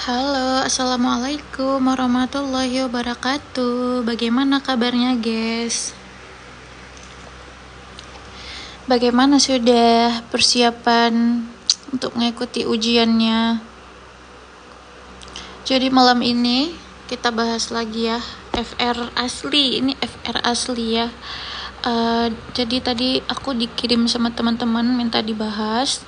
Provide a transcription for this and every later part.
Halo, assalamualaikum warahmatullahi wabarakatuh. Bagaimana kabarnya, guys? Bagaimana sudah persiapan untuk mengikuti ujiannya? Jadi malam ini kita bahas lagi ya, FR asli. Ini FR asli ya. Jadi tadi aku dikirim sama teman-teman minta dibahas.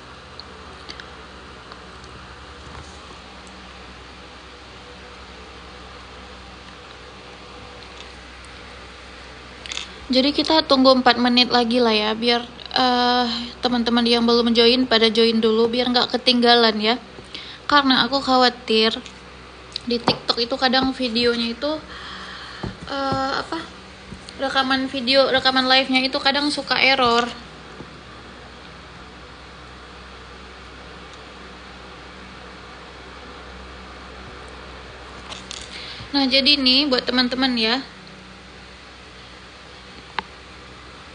Jadi kita tunggu 4 menit lagi lah ya, biar teman-teman yang belum join pada join dulu, biar nggak ketinggalan ya. Karena aku khawatir di TikTok itu kadang videonya itu rekaman live-nya itu kadang suka error. Nah, jadi nih buat teman-teman ya,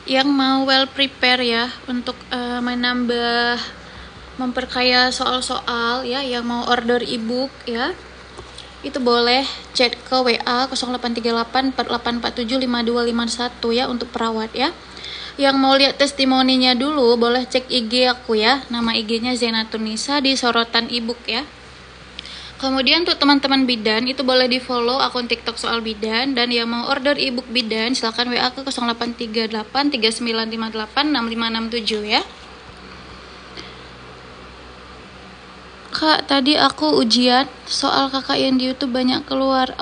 yang mau well prepare ya untuk menambah, memperkaya soal-soal ya, yang mau order ebook ya, itu boleh chat ke WA 083848475251 ya untuk perawat ya. Yang mau lihat testimoninya dulu boleh cek IG aku ya, nama IG-nya Zenatunisa di sorotan ebook ya. Kemudian untuk teman-teman bidan itu boleh di follow akun TikTok soal bidan, dan yang mau order ebook bidan silakan WA ke 083839586567 ya. Kak, tadi aku ujian soal kakak yang di YouTube banyak keluar.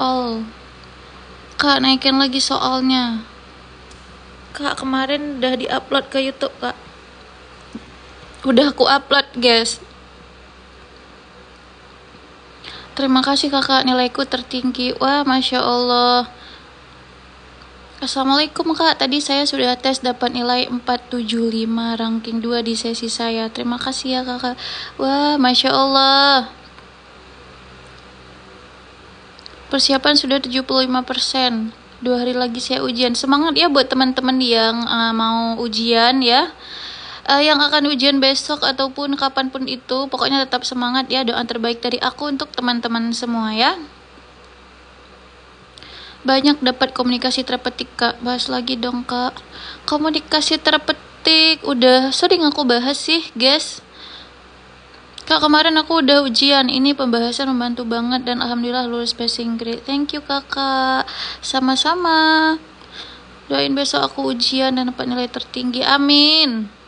Kak, naikin lagi soalnya. Kak, kemarin udah di-upload ke YouTube, Kak. Udah aku upload, guys. Terima kasih kakak, nilaiku tertinggi. Wah, Masya Allah. Assalamualaikum kak, tadi saya sudah tes dapat nilai 475, ranking 2 di sesi saya. Terima kasih ya kakak. Wah, Masya Allah. Persiapan sudah 75%. 2 hari lagi saya ujian. Semangat ya buat teman-teman yang mau ujian ya. Yang akan ujian besok ataupun kapanpun itu, pokoknya tetap semangat ya. Doa terbaik dari aku untuk teman-teman semua ya. Banyak dapat komunikasi terpetik kak. Bahas lagi dong kak. Komunikasi terpetik udah sering aku bahas sih guys. Kak, kemarin aku udah ujian. Ini pembahasan membantu banget dan alhamdulillah lulus passing grade. Thank you kakak. Sama-sama. Doain besok aku ujian dan dapat nilai tertinggi. Amin.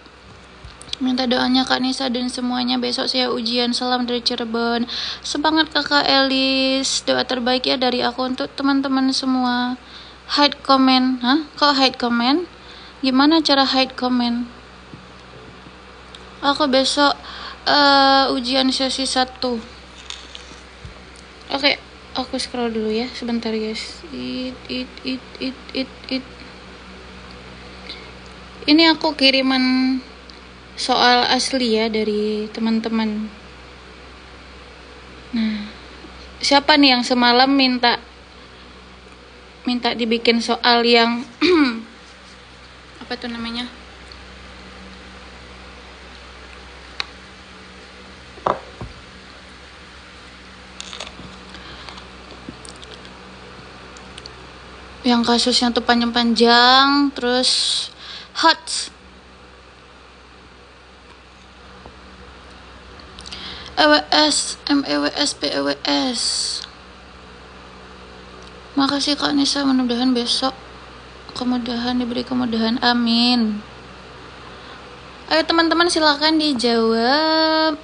Minta doanya Kak Nisa dan semuanya, besok saya ujian. Salam dari Cirebon. Semangat kakak Elis. Doa terbaik ya dari aku untuk teman-teman semua. Hide comment. Kok hide comment? Gimana cara hide comment? Aku besok ujian sesi 1. Oke, aku scroll dulu ya sebentar guys. Ini aku kiriman soal asli ya dari teman-teman. Nah, siapa nih yang semalam minta dibikin soal yang apa tuh namanya? Yang kasusnya tuh panjang-panjang, terus hot. EWS, MEWS, PEWS. Makasih Kak Nisa, mudah-mudahan besok diberi kemudahan, amin. Ayo teman-teman silakan dijawab.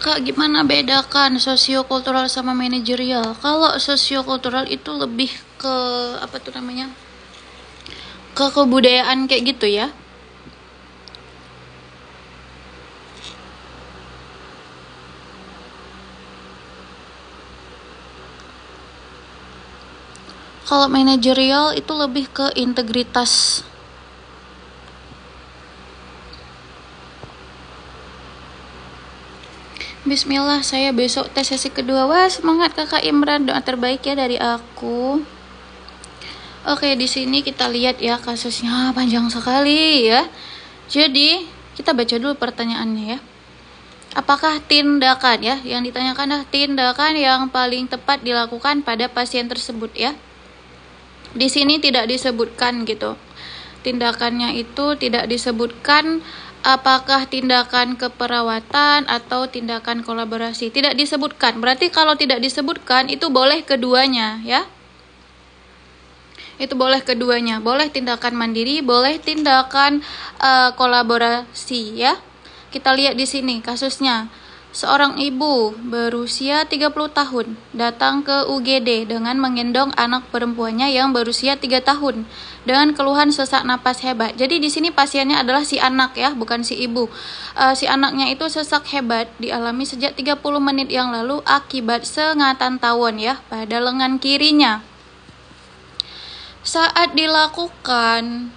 Kak, gimana bedakan sosiokultural sama manajerial? Kalau sosiokultural itu lebih ke apa tuh namanya? Ke kebudayaan kayak gitu ya. Kalau manajerial itu lebih ke integritas. Bismillah, saya besok tes sesi kedua. Wah, semangat kakak Imran, doa terbaik ya dari aku. Oke, di sini kita lihat ya kasusnya panjang sekali ya. Jadi, kita baca dulu pertanyaannya ya. Apakah tindakan ya, yang ditanyakan adalah tindakan yang paling tepat dilakukan pada pasien tersebut ya. Di sini tidak disebutkan gitu. Tindakannya itu tidak disebutkan apakah tindakan keperawatan atau tindakan kolaborasi. Tidak disebutkan. Berarti kalau tidak disebutkan itu boleh keduanya ya. Itu boleh keduanya. Boleh tindakan mandiri, boleh tindakan kolaborasi ya. Kita lihat di sini kasusnya. Seorang ibu berusia 30 tahun datang ke UGD dengan menggendong anak perempuannya yang berusia 3 tahun dengan keluhan sesak napas hebat. Jadi di sini pasiennya adalah si anak ya, bukan si ibu. Si anaknya itu sesak hebat dialami sejak 30 menit yang lalu akibat sengatan tawon ya pada lengan kirinya. Saat dilakukan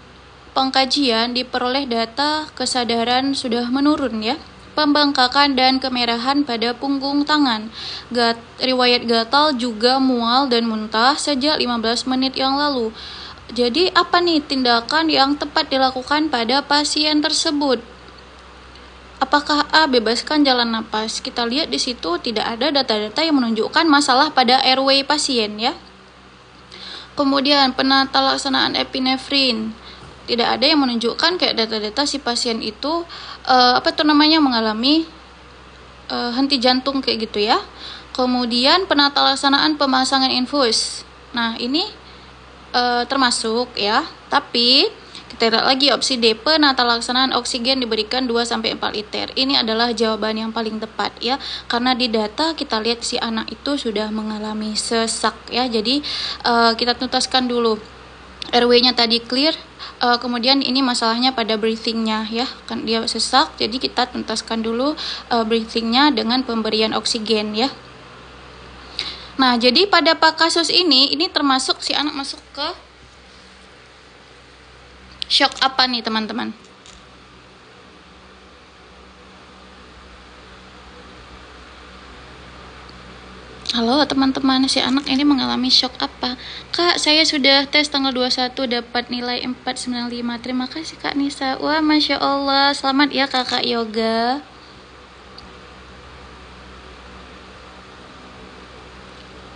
pengkajian diperoleh data kesadaran sudah menurun ya. Pembengkakan dan kemerahan pada punggung tangan. Riwayat gatal juga mual dan muntah sejak 15 menit yang lalu. Jadi apa nih tindakan yang tepat dilakukan pada pasien tersebut? Apakah A. Bebaskan jalan napas? Kita lihat di situ tidak ada data-data yang menunjukkan masalah pada airway pasien ya. Kemudian penata laksanaan epinefrin. Tidak ada yang menunjukkan kayak data-data si pasien itu mengalami henti jantung kayak gitu ya. Kemudian penata laksanaan pemasangan infus. Nah, ini termasuk ya. Tapi kita lihat lagi opsi D, penata laksanaan oksigen diberikan 2-4 liter. Ini adalah jawaban yang paling tepat ya. Karena di data kita lihat si anak itu sudah mengalami sesak ya. Jadi kita tuntaskan dulu. Airway-nya tadi clear, kemudian ini masalahnya pada breathing-nya ya, kan dia sesak, jadi kita tuntaskan dulu breathing-nya dengan pemberian oksigen ya. Nah, jadi pada kasus ini termasuk si anak masuk ke shock apa nih teman-teman? Halo teman-teman, si anak ini mengalami shock apa? Kak, saya sudah tes tanggal 21 dapat nilai 495. Terima kasih Kak Nisa. Wah, Masya Allah. Selamat ya Kakak Yoga.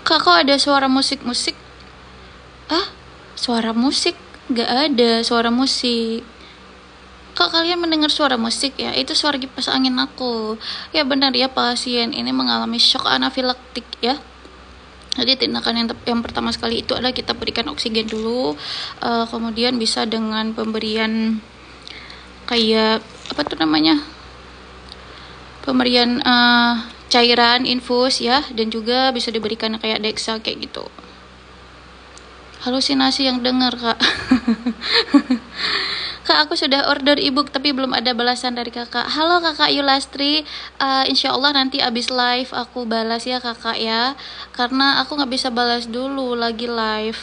Kak, kok ada suara musik-musik? Ah, suara musik? Gak ada suara musik. Kak, kalian mendengar suara musik ya? Itu suara kipas angin aku. Ya benar ya, pasien ini mengalami shock anafilaktik ya. Jadi tindakan yang pertama sekali itu adalah kita berikan oksigen dulu. Kemudian bisa dengan pemberian kayak pemberian cairan infus ya, dan juga bisa diberikan kayak Dexa kayak gitu. Halusinasi yang dengar Kak. Kak, aku sudah order ebook tapi belum ada balasan dari kakak. Halo kakak Yulastri, insya Allah nanti abis live aku balas ya kakak ya. Karena aku nggak bisa balas dulu lagi live.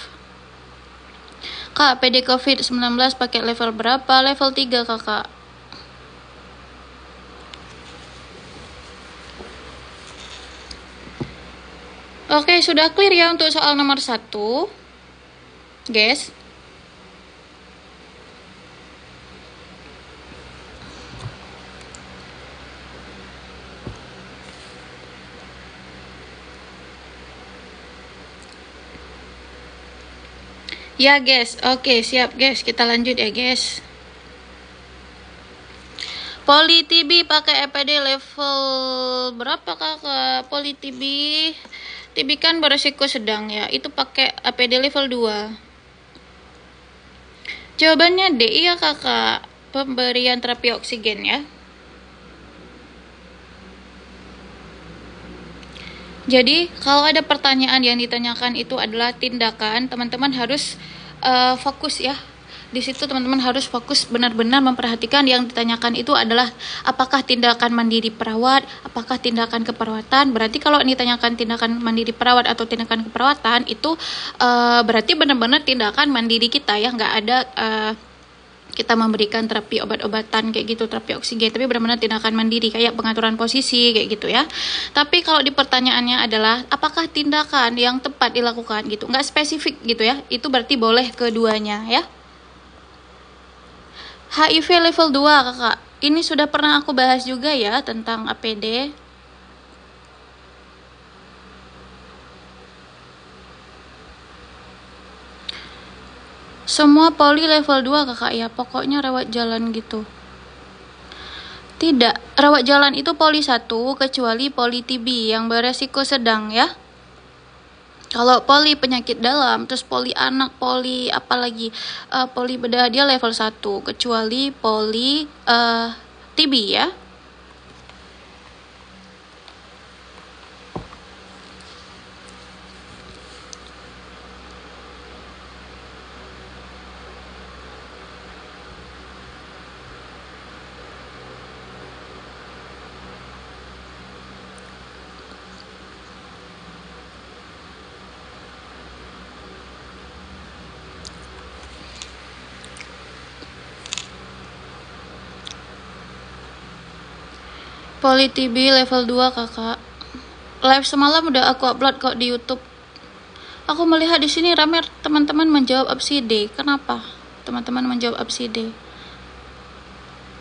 Kak, PD COVID-19 pakai level berapa? Level 3 kakak. Oke, sudah clear ya untuk soal nomor 1. Guys. Ya guys, oke siap guys, kita lanjut ya guys. Poli TB pakai EPD level berapa kakak? Poli TB kan beresiko sedang ya, itu pakai EPD level 2. Jawabannya D, iya kakak, pemberian terapi oksigen ya. Jadi kalau ada pertanyaan yang ditanyakan itu adalah tindakan, teman-teman harus fokus ya. Di situ teman-teman harus fokus benar-benar memperhatikan yang ditanyakan itu adalah apakah tindakan mandiri perawat, apakah tindakan keperawatan. Berarti kalau ditanyakan tindakan mandiri perawat atau tindakan keperawatan itu berarti benar-benar tindakan mandiri kita ya, nggak ada kita memberikan terapi obat-obatan kayak gitu, terapi oksigen, tapi benar-benar tindakan mandiri kayak pengaturan posisi kayak gitu ya. Tapi kalau di pertanyaannya adalah apakah tindakan yang tepat dilakukan gitu, nggak spesifik gitu ya, itu berarti boleh keduanya ya. HIV level 2 kakak, ini sudah pernah aku bahas juga ya tentang APD. Semua poli level 2 kakak ya, pokoknya rawat jalan gitu. Tidak, rawat jalan itu poli 1 kecuali poli TB yang beresiko sedang ya. Kalau poli penyakit dalam, terus poli anak, poli apalagi, poli bedah dia level 1 kecuali poli TB ya. Poli TB level 2 kakak. Live semalam udah aku upload kok di YouTube. Aku melihat di sini ramai teman-teman menjawab abside. Kenapa? Teman-teman menjawab abside.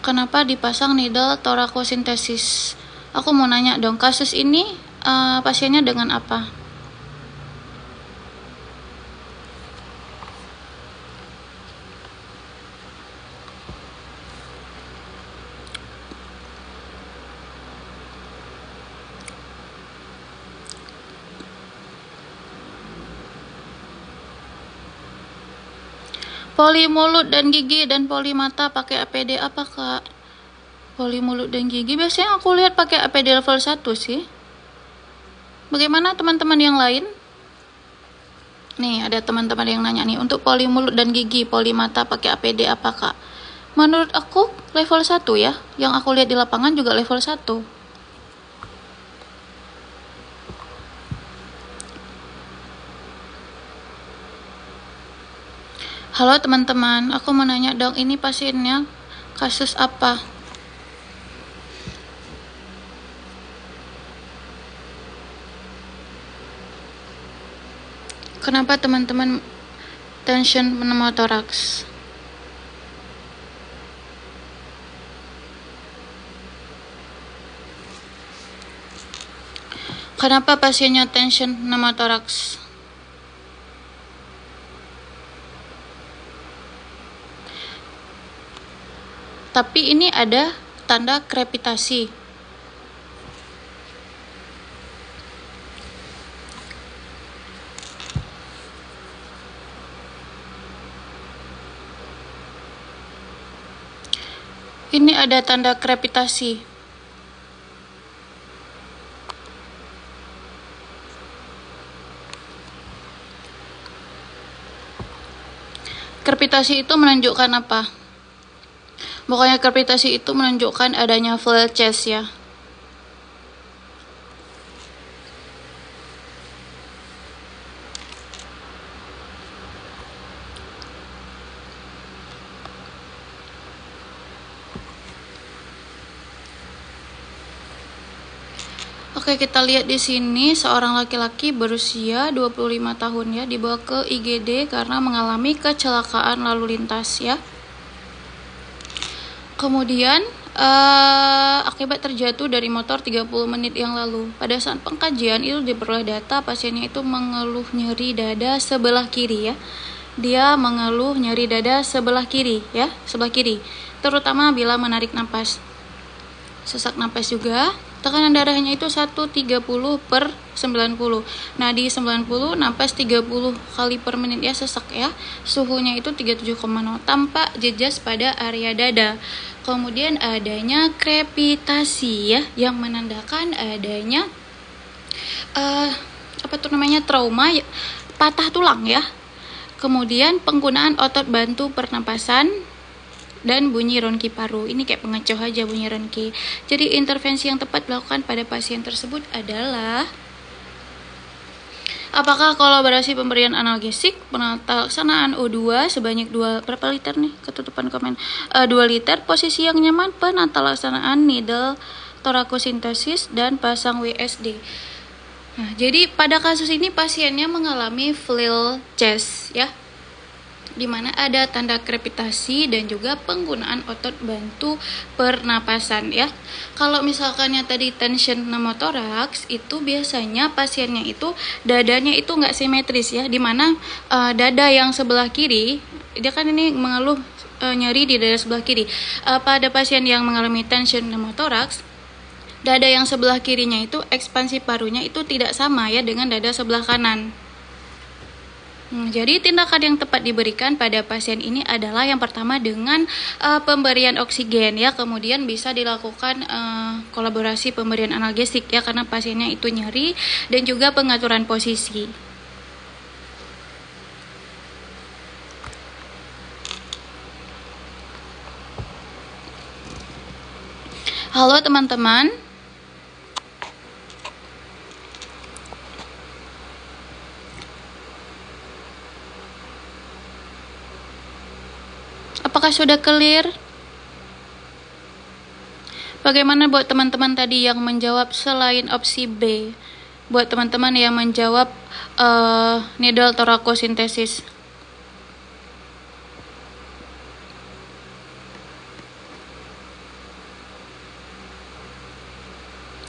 Kenapa dipasang needle torakosintesis? Aku mau nanya dong, kasus ini pasiennya dengan apa? Poli mulut dan gigi dan poli mata pakai APD apa kak? Poli mulut dan gigi biasanya aku lihat pakai APD level 1 sih. Bagaimana teman-teman yang lain? Nih ada teman-teman yang nanya nih, untuk poli mulut dan gigi, poli mata pakai APD apa kak? Menurut aku level 1 ya, yang aku lihat di lapangan juga level 1. Halo teman-teman, aku mau nanya dong, ini pasiennya kasus apa? Kenapa teman-teman tension pneumotoraks? Kenapa pasiennya tension pneumotoraks? Tapi ini ada tanda krepitasi. Ini ada tanda krepitasi. Krepitasi itu menunjukkan apa? Pokoknya krepitasi itu menunjukkan adanya full chest ya. Oke, kita lihat di sini seorang laki-laki berusia 25 tahun ya, dibawa ke IGD karena mengalami kecelakaan lalu lintas ya. Kemudian akibat terjatuh dari motor 30 menit yang lalu. Pada saat pengkajian itu diperoleh data pasiennya itu mengeluh nyeri dada sebelah kiri ya. Dia mengeluh nyeri dada sebelah kiri ya, sebelah kiri. Terutama bila menarik napas. Sesak napas juga. Tekanan darahnya itu 130/90. Nah, di 90 napas 30 kali per menit ya, sesak ya. Suhunya itu 37,0 tampak jejas pada area dada. Kemudian adanya krepitasi ya, yang menandakan adanya trauma patah tulang ya. Kemudian penggunaan otot bantu pernapasan dan bunyi ronki paru. Ini kayak pengecoh aja bunyi ronki. Jadi intervensi yang tepat dilakukan pada pasien tersebut adalah Apakah kolaborasi pemberian analgesik, penata laksanaan O2 sebanyak 2 berapa liter nih? Ketutupan komen. 2 liter, posisi yang nyaman, penata laksanaan needle torakosintesis dan pasang WSD. Nah, jadi pada kasus ini pasiennya mengalami flail chest ya, di mana ada tanda krepitasi dan juga penggunaan otot bantu pernapasan ya. Kalau misalkannya tadi tension pneumotoraks, itu biasanya pasiennya itu dadanya itu nggak simetris ya, di mana dada yang sebelah kiri, dia kan ini mengeluh nyeri di dada sebelah kiri. Pada pasien yang mengalami tension pneumotoraks, dada yang sebelah kirinya itu ekspansi parunya itu tidak sama ya dengan dada sebelah kanan. Jadi tindakan yang tepat diberikan pada pasien ini adalah yang pertama dengan pemberian oksigen ya, kemudian bisa dilakukan kolaborasi pemberian analgesik ya, karena pasiennya itu nyeri, dan juga pengaturan posisi. Halo teman-teman. Apakah sudah clear? Bagaimana buat teman-teman tadi yang menjawab selain opsi B? Buat teman-teman yang menjawab needle torakosintesis.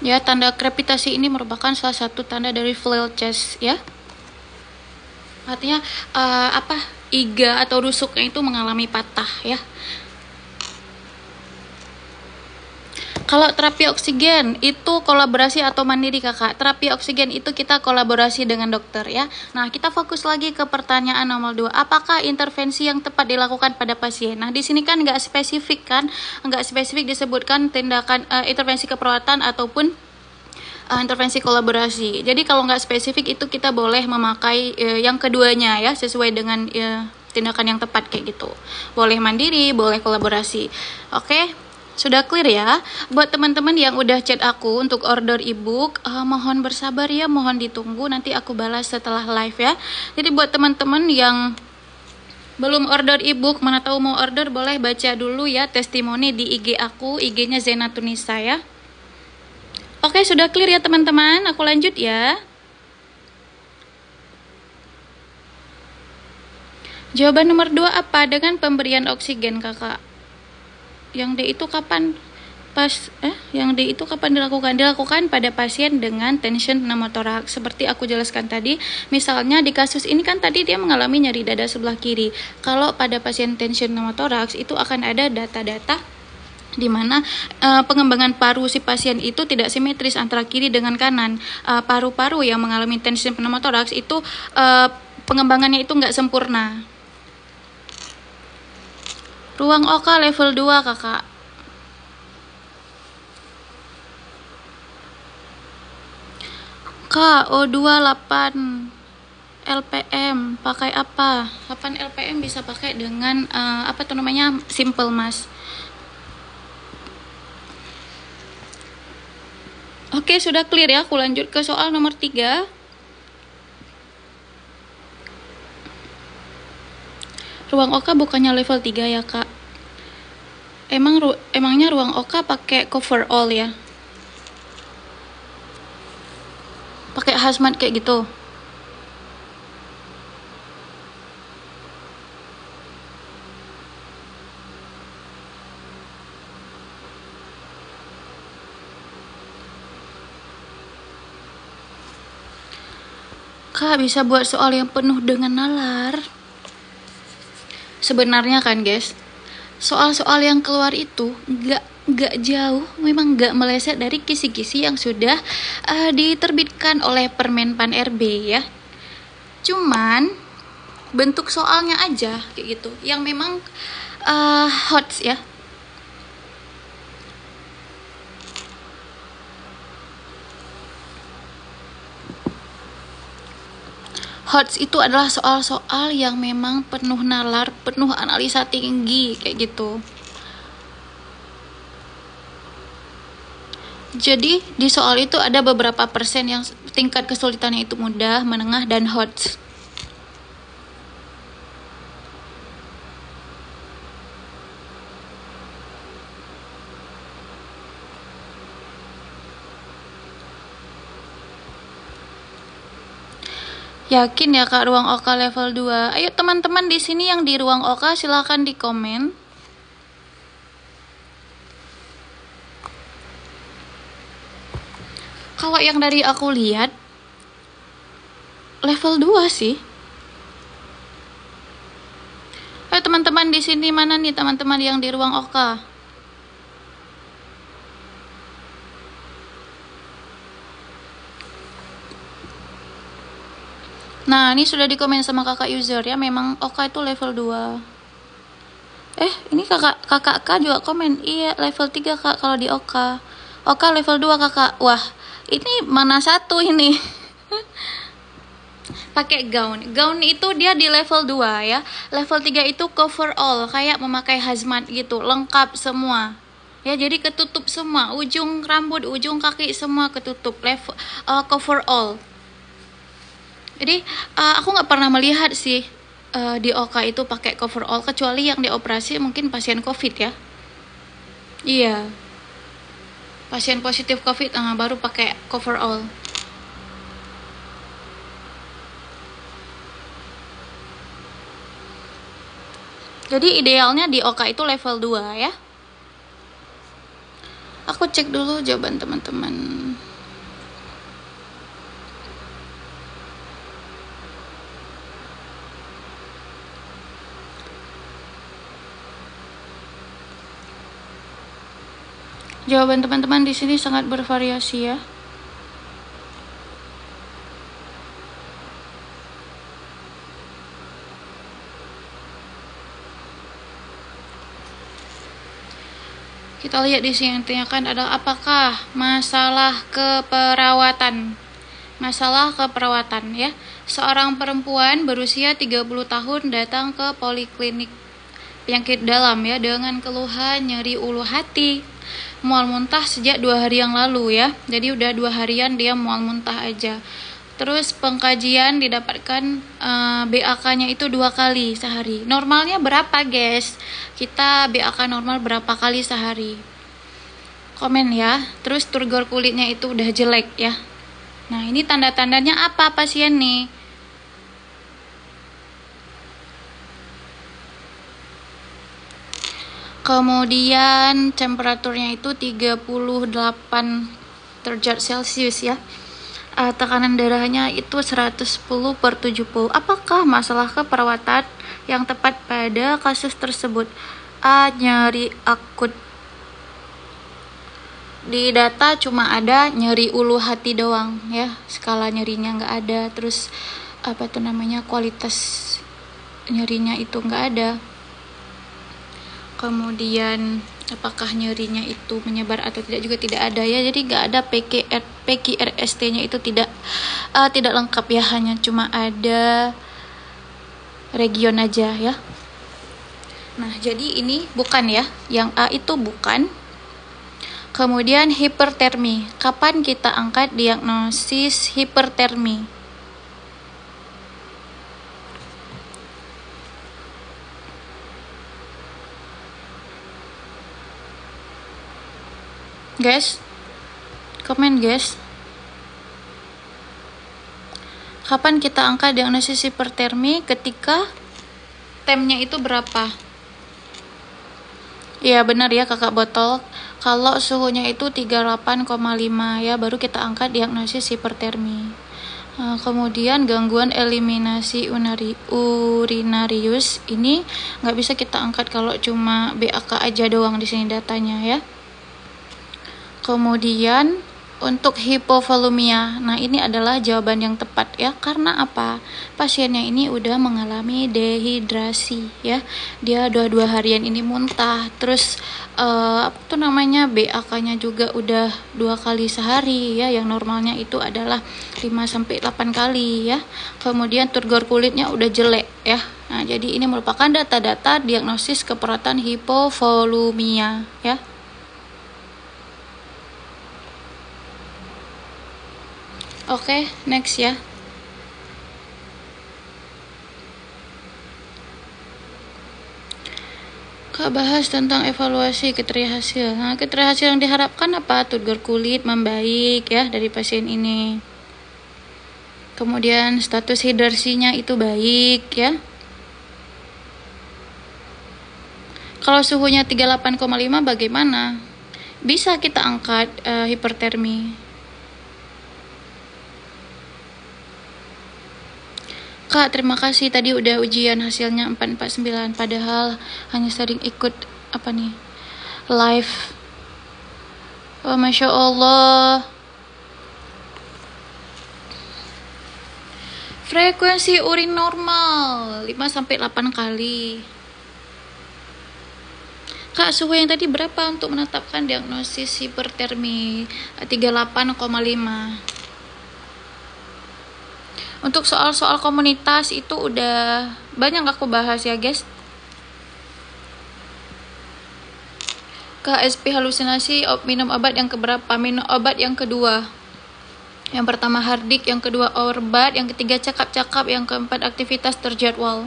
Ya, tanda krepitasi ini merupakan salah satu tanda dari flail chest ya. Artinya iga atau rusuknya itu mengalami patah ya. Kalau terapi oksigen itu kolaborasi atau mandiri kakak? Terapi oksigen itu kita kolaborasi dengan dokter ya. Nah, kita fokus lagi ke pertanyaan nomor 2. Apakah intervensi yang tepat dilakukan pada pasien? Nah, di sini kan nggak spesifik disebutkan tindakan intervensi keperawatan ataupun intervensi kolaborasi. Jadi kalau nggak spesifik itu kita boleh memakai yang keduanya ya, sesuai dengan tindakan yang tepat kayak gitu. Boleh mandiri, boleh kolaborasi. Oke, sudah clear ya? Buat teman-teman yang udah chat aku untuk order ebook, mohon bersabar ya, mohon ditunggu, nanti aku balas setelah live ya. Jadi buat teman-teman yang belum order ebook, mana tahu mau order, boleh baca dulu ya testimoni di IG aku, IG-nya Zena Tunisa ya. Oke, sudah clear ya teman-teman? Aku lanjut ya. Jawaban nomor 2 apa? Dengan pemberian oksigen kakak. Yang D itu kapan? Yang D itu kapan dilakukan? Dilakukan pada pasien dengan tension pneumotoraks. Seperti aku jelaskan tadi, misalnya di kasus ini kan tadi dia mengalami nyeri dada sebelah kiri. Kalau pada pasien tension pneumotoraks itu akan ada data-data di mana pengembangan paru si pasien itu tidak simetris antara kiri dengan kanan. Paru-paru yang mengalami tension pneumotoraks itu pengembangannya itu nggak sempurna. Ruang oka level 2 kakak. KO2 8 LPM pakai apa? 8 LPM bisa pakai dengan simple mas. Oke, sudah clear ya. Aku lanjut ke soal nomor 3. Ruang oka bukannya level 3 ya, Kak? Emangnya ruang oka pakai cover all ya? Pakai hazmat kayak gitu. Kak, bisa buat soal yang penuh dengan nalar. Sebenarnya kan guys, soal-soal yang keluar itu nggak jauh, memang nggak meleset dari kisi-kisi yang sudah diterbitkan oleh Permenpan RB ya. Cuman bentuk soalnya aja kayak gitu, yang memang hot ya. HOTS itu adalah soal-soal yang memang penuh nalar, penuh analisa tinggi kayak gitu. Jadi di soal itu ada beberapa persen yang tingkat kesulitannya itu mudah, menengah, dan hot. Yakin ya Kak ruang OK level 2? Ayo teman-teman di sini yang di ruang OK silahkan di komen. Kalau yang dari aku lihat level 2 sih. Ayo teman-teman di sini mana nih teman-teman yang di ruang OK? Nah, ini sudah dikomen sama kakak user ya, memang OK itu level 2. Ini kakak K juga komen, iya level 3 Kak kalau di OK. OK level 2 Kakak. Wah, ini mana satu ini? Pakai gaun. Gaun itu dia di level 2 ya. Level 3 itu cover all, kayak memakai hazmat gitu, lengkap semua. Ya, jadi ketutup semua, ujung rambut, ujung kaki semua ketutup, level cover all. Jadi aku nggak pernah melihat sih di OK itu pakai cover all, kecuali yang dioperasi mungkin pasien COVID ya. Iya, pasien positif COVID baru pakai cover all. Jadi idealnya di OK itu level 2 ya. Aku cek dulu jawaban teman-teman. Jawaban teman-teman di sini sangat bervariasi ya. Kita lihat di sini yang ditanyakan adalah apakah masalah keperawatan. Masalah keperawatan ya. Seorang perempuan berusia 30 tahun datang ke poliklinik penyakit dalam ya dengan keluhan nyeri ulu hati, mual muntah sejak 2 hari yang lalu ya. Jadi udah 2 harian dia mual muntah aja. Terus pengkajian didapatkan BAK-nya itu 2 kali sehari. Normalnya berapa guys? Kita BAK normal berapa kali sehari? Komen ya. Terus turgor kulitnya itu udah jelek ya. Nah ini tanda-tandanya apa pasien nih? Kemudian temperaturnya itu 38 derajat Celcius ya. Tekanan darahnya itu 110/70. Apakah masalah keperawatan yang tepat pada kasus tersebut? A. Nyeri akut. Di data cuma ada nyeri ulu hati doang ya. Skala nyerinya nggak ada. Terus kualitas nyerinya itu nggak ada. Kemudian apakah nyerinya itu menyebar atau tidak juga tidak ada ya. Jadi nggak ada PQRST-nya itu tidak lengkap ya, hanya cuma ada region aja ya. Nah jadi ini bukan ya, yang A itu bukan. Kemudian hipertermi, kapan kita angkat diagnosis hipertermi? Guys, komen guys. Kapan kita angka diagnosis hipertermi? Ketika temnya itu berapa? Iya benar ya kakak botol. Kalau suhunya itu 38,5 ya, baru kita angkat diagnosis hipertermi. Kemudian gangguan eliminasi urinarius ini nggak bisa kita angkat kalau cuma BAK aja doang di sini datanya ya. Kemudian untuk hipovolumia, nah ini adalah jawaban yang tepat ya. Karena apa? Pasiennya ini udah mengalami dehidrasi ya. Dia udah 2 harian ini muntah. Terus BAK-nya juga udah 2 kali sehari ya. Yang normalnya itu adalah 5-8 kali ya. Kemudian turgor kulitnya udah jelek ya. Nah jadi ini merupakan data-data diagnosis keperawatan hipovolumia ya. Oke, next ya. Kak bahas tentang evaluasi kriteria hasil. Nah, kriteria hasil yang diharapkan apa? Tudor kulit membaik ya dari pasien ini. Kemudian status hidrasinya itu baik ya. Kalau suhunya 38,5 bagaimana? Bisa kita angkat hipertermi. Kak, terima kasih tadi udah ujian hasilnya 449, padahal hanya sering ikut apa nih? Live. Oh, Masya Allah. Frekuensi urin normal 5-8 kali. Kak, suhu yang tadi berapa untuk menetapkan diagnosis hipertermi? 38,5. Untuk soal-soal komunitas itu udah banyak aku bahas ya guys. KSP halusinasi, minum obat yang keberapa? Minum obat yang kedua. Yang pertama hardik, yang kedua orbat, yang ketiga cakap-cakap, yang keempat aktivitas terjadwal.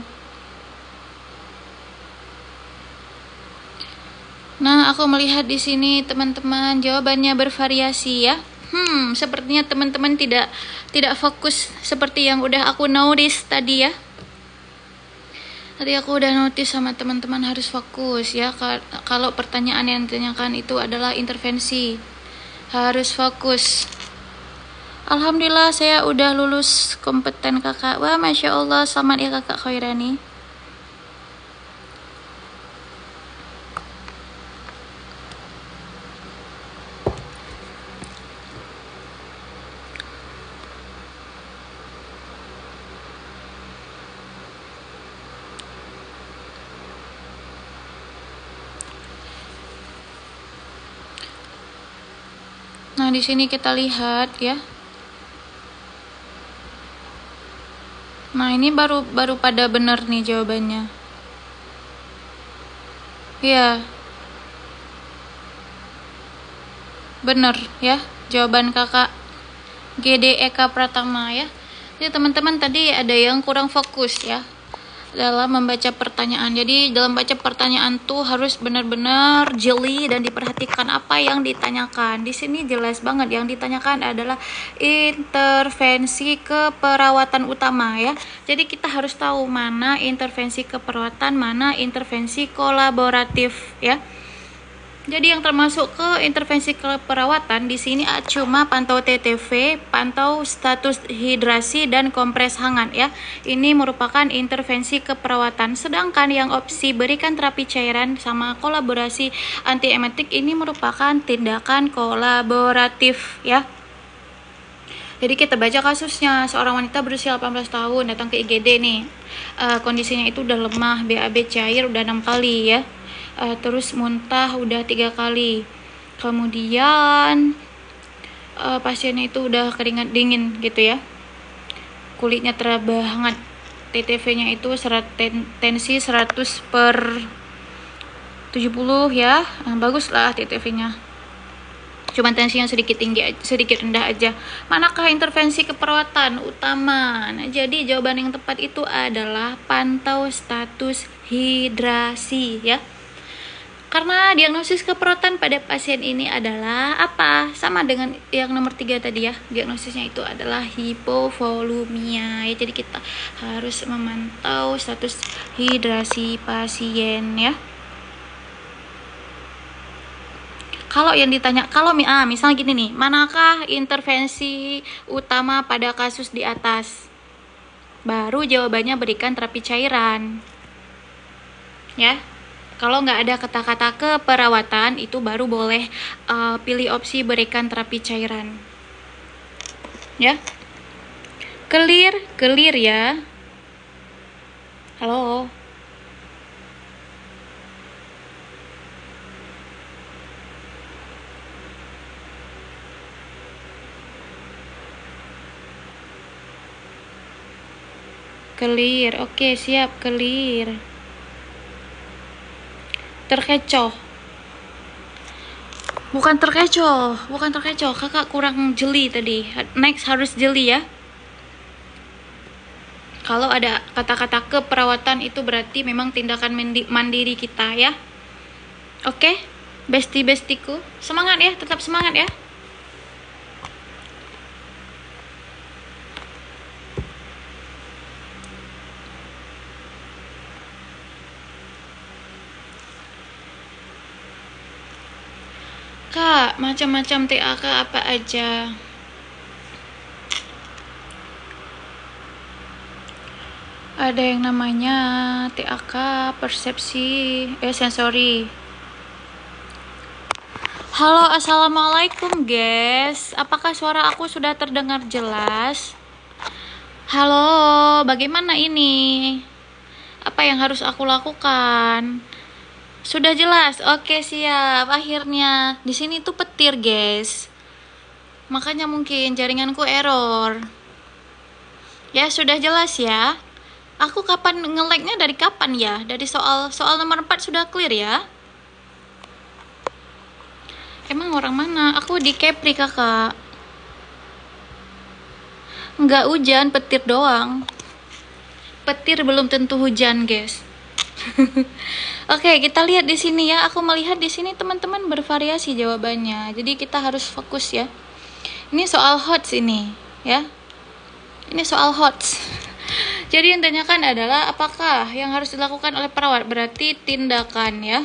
Nah, aku melihat di sini teman-teman jawabannya bervariasi ya. Sepertinya teman-teman tidak fokus seperti yang udah aku notice tadi ya. Tadi aku udah notice sama teman-teman harus fokus ya. Kalau pertanyaan yang ditanyakan itu adalah intervensi, harus fokus. Alhamdulillah saya udah lulus kompeten kakak. Wah, Masya Allah, selamat ya kakak Khairani. Nah, di sini kita lihat ya. Nah, ini baru pada benar nih jawabannya. Ya. Benar ya, jawaban kakak GDEK Pratama ya. Jadi teman-teman tadi ada yang kurang fokus ya dalam membaca pertanyaan. Jadi dalam baca pertanyaan tuh harus benar-benar jeli dan diperhatikan apa yang ditanyakan. Di sini jelas banget yang ditanyakan adalah intervensi keperawatan utama ya. Jadi kita harus tahu mana intervensi keperawatan, mana intervensi kolaboratif ya. Jadi yang termasuk ke intervensi keperawatan di sini cuma pantau TTV, pantau status hidrasi dan kompres hangat ya. Ini merupakan intervensi keperawatan. Sedangkan yang opsi berikan terapi cairan sama kolaborasi antiemetik ini merupakan tindakan kolaboratif ya. Jadi kita baca kasusnya, seorang wanita berusia 18 tahun datang ke IGD nih. Kondisinya itu udah lemah, BAB cair udah 6 kali ya. Terus muntah udah 3 kali. Kemudian pasiennya itu udah keringat dingin gitu ya. Kulitnya teraba hangat. TTV-nya itu tensi 100/70 ya. Bagus lah TTV-nya. Cuman tensinya sedikit rendah aja. Manakah intervensi keperawatan utama? Nah, jadi jawaban yang tepat itu adalah pantau status hidrasi ya. Karena diagnosis keperawatan pada pasien ini adalah apa? Sama dengan yang nomor 3 tadi ya. Diagnosisnya itu adalah hipovolumia ya. Jadi kita harus memantau status hidrasi pasien ya. Kalau yang ditanya, misalnya gini nih, manakah intervensi utama pada kasus di atas? Baru jawabannya berikan terapi cairan. Ya. Kalau nggak ada kata-kata keperawatan, itu baru boleh pilih opsi berikan terapi cairan. Ya. Clear ya. Halo. Clear, oke siap, clear. Terkecoh. Bukan terkecoh, bukan terkecoh. Kakak kurang jeli tadi. Next harus jeli ya. Kalau ada kata-kata keperawatan itu berarti memang tindakan mandiri kita ya. Oke, besti-bestiku. Semangat ya, tetap semangat ya. Kak, macam-macam TAK apa aja? Ada yang namanya TAK, persepsi, sensori. Halo, assalamualaikum guys. Apakah suara aku sudah terdengar jelas? Halo, bagaimana ini? Apa yang harus aku lakukan? Sudah jelas? Oke, siap. Akhirnya di sini tuh petir, guys. Makanya mungkin jaringanku error. Ya, sudah jelas ya. Aku kapan nge-lag-nya dari kapan ya? Dari soal nomor 4 sudah clear ya? Emang orang mana? Aku di Kepri, Kakak. Nggak hujan, petir doang. Petir belum tentu hujan, guys. Oke, kita lihat di sini ya. Aku melihat di sini teman-teman bervariasi jawabannya. Jadi kita harus fokus ya. Ini soal HOTS ini, ya. Ini soal HOTS. Jadi yang ditanyakan adalah apakah yang harus dilakukan oleh perawat? Berarti tindakan ya.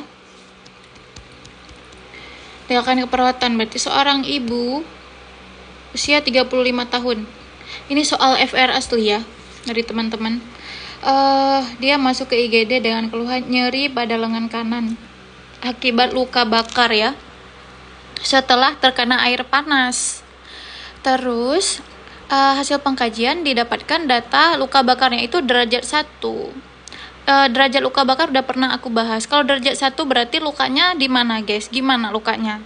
Tindakan keperawatan berarti seorang ibu usia 35 tahun. Ini soal FR asli ya dari teman-teman. Dia masuk ke IGD dengan keluhan nyeri pada lengan kanan akibat luka bakar ya, setelah terkena air panas. Terus hasil pengkajian didapatkan data luka bakarnya itu derajat 1. Derajat luka bakar udah pernah aku bahas. Kalau derajat 1 berarti lukanya di mana, guys? Gimana lukanya?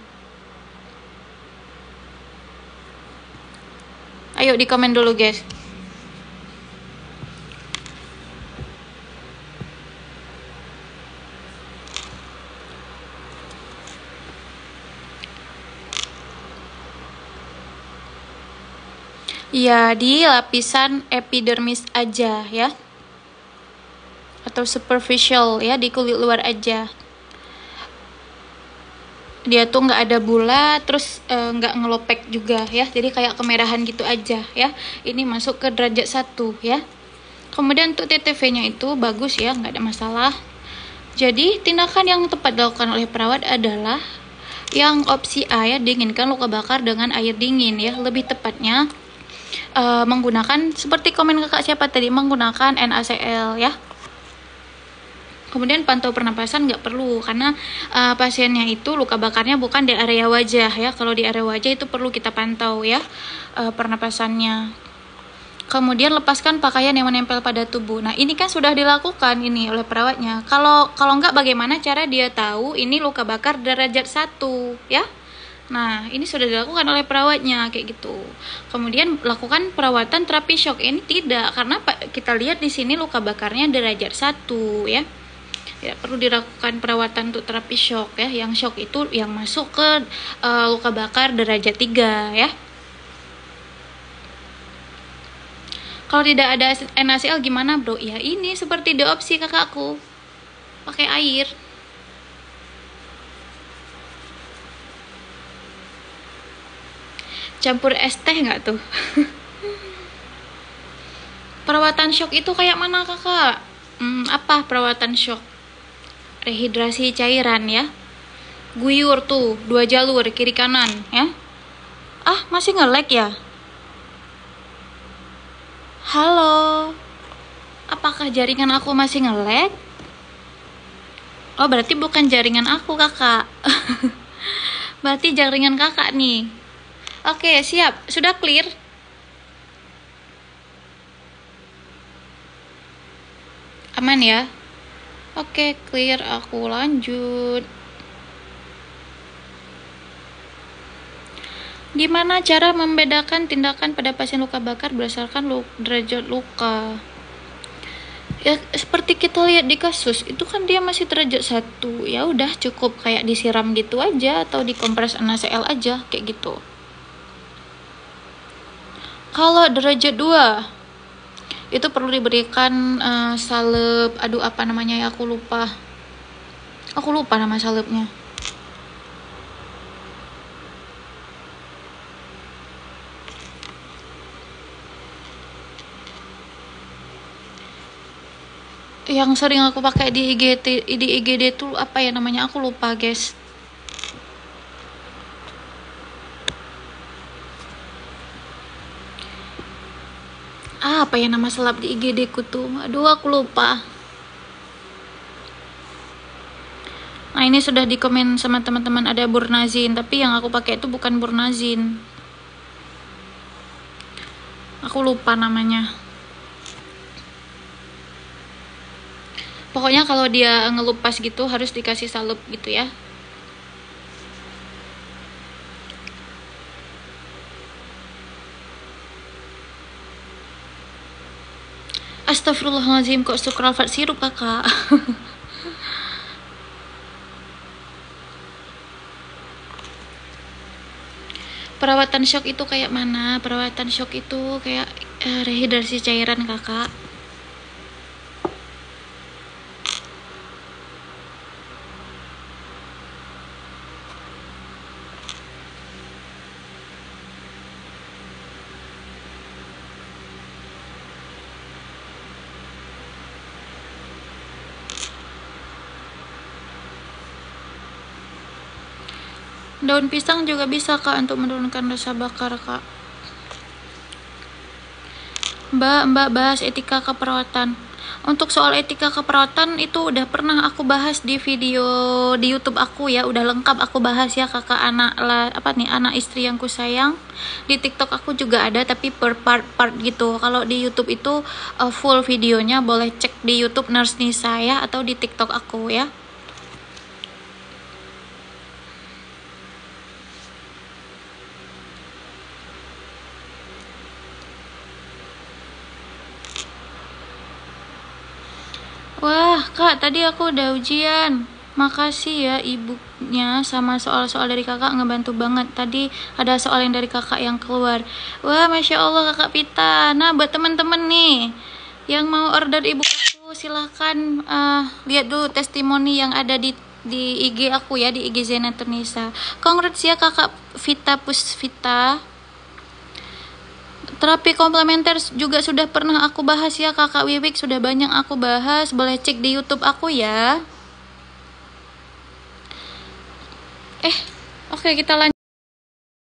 Ayo di komen dulu, guys. Ya, di lapisan epidermis aja ya. Atau superficial ya, di kulit luar aja. Dia tuh nggak ada bulat, terus nggak ngelopek juga ya. Jadi kayak kemerahan gitu aja ya. Ini masuk ke derajat 1 ya. Kemudian untuk TTV-nya itu bagus ya, nggak ada masalah. Jadi tindakan yang tepat dilakukan oleh perawat adalah yang opsi A ya, dinginkan luka bakar dengan air dingin ya. Lebih tepatnya menggunakan seperti komen kakak siapa tadi, menggunakan NaCl ya. Kemudian pantau pernapasan nggak perlu karena pasiennya itu luka bakarnya bukan di area wajah ya. Kalau di area wajah itu perlu kita pantau ya pernapasannya. Kemudian lepaskan pakaian yang menempel pada tubuh. Nah ini kan sudah dilakukan ini oleh perawatnya. Kalau nggak, bagaimana cara dia tahu ini luka bakar derajat 1 ya? Nah, ini sudah dilakukan oleh perawatnya kayak gitu. Kemudian lakukan perawatan terapi shock. Ini tidak, karena kita lihat di sini luka bakarnya derajat 1 ya. Ya, perlu dilakukan perawatan untuk terapi shock ya. Yang shock itu yang masuk ke luka bakar derajat 3 ya. Kalau tidak ada NaCl gimana, Bro? Ya, ini seperti di opsi kakakku. Pakai air. Campur es teh nggak tuh? Perawatan shock itu kayak mana kakak? Apa perawatan shock? Rehidrasi cairan ya. Guyur tuh 2 jalur kiri kanan ya. Masih nge-lag ya? Halo, apakah jaringan aku masih nge-lag? Oh, berarti bukan jaringan aku kakak. Berarti jaringan kakak nih. Oke, siap. Sudah clear? Aman ya? Oke, clear. Aku lanjut. Gimana cara membedakan tindakan pada pasien luka bakar berdasarkan derajat luka? Ya seperti kita lihat di kasus itu kan dia masih derajat 1, ya udah cukup kayak disiram gitu aja atau dikompres NaCl aja kayak gitu. Kalau derajat 2 itu perlu diberikan salep, aduh apa namanya ya, aku lupa nama salepnya. Yang sering aku pakai di IGD tuh apa ya namanya, aku lupa guys. Apa ya nama salep di IGD ku tuh, aduh aku lupa. Nah ini sudah dikomen sama teman-teman ada Burnazin, tapi yang aku pakai itu bukan Burnazin, aku lupa namanya. Pokoknya kalau dia ngelupas gitu harus dikasih salep gitu ya. Astagfirullahaladzim, kok sukralfat sirup kakak. Perawatan shock itu kayak mana? Perawatan shock itu kayak rehidrasi cairan kakak. Daun pisang juga bisa kak untuk menurunkan rasa bakar kak. Mbak bahas etika keperawatan. Untuk soal etika keperawatan itu udah pernah aku bahas di video di YouTube aku ya, udah lengkap aku bahas ya kakak. Anak istri yang ku sayang. Di TikTok aku juga ada tapi per part gitu. Kalau di YouTube itu full videonya, boleh cek di YouTube Nurse Nisa ya, atau di TikTok aku ya. Wah, Kak, tadi aku udah ujian. Makasih ya ibunya, sama soal-soal dari kakak ngebantu banget. Tadi ada soal yang dari kakak yang keluar. Wah, Masya Allah kakak Pita. Nah, buat temen-temen nih yang mau order ibu aku, silahkan lihat dulu testimoni yang ada di IG aku ya, di IG Zena Turnisa. Congrats ya kakak Vita Pusvita. Terapi komplementer juga sudah pernah aku bahas ya kakak Wiwik, sudah banyak aku bahas, boleh cek di YouTube aku ya. Oke, kita lanjut.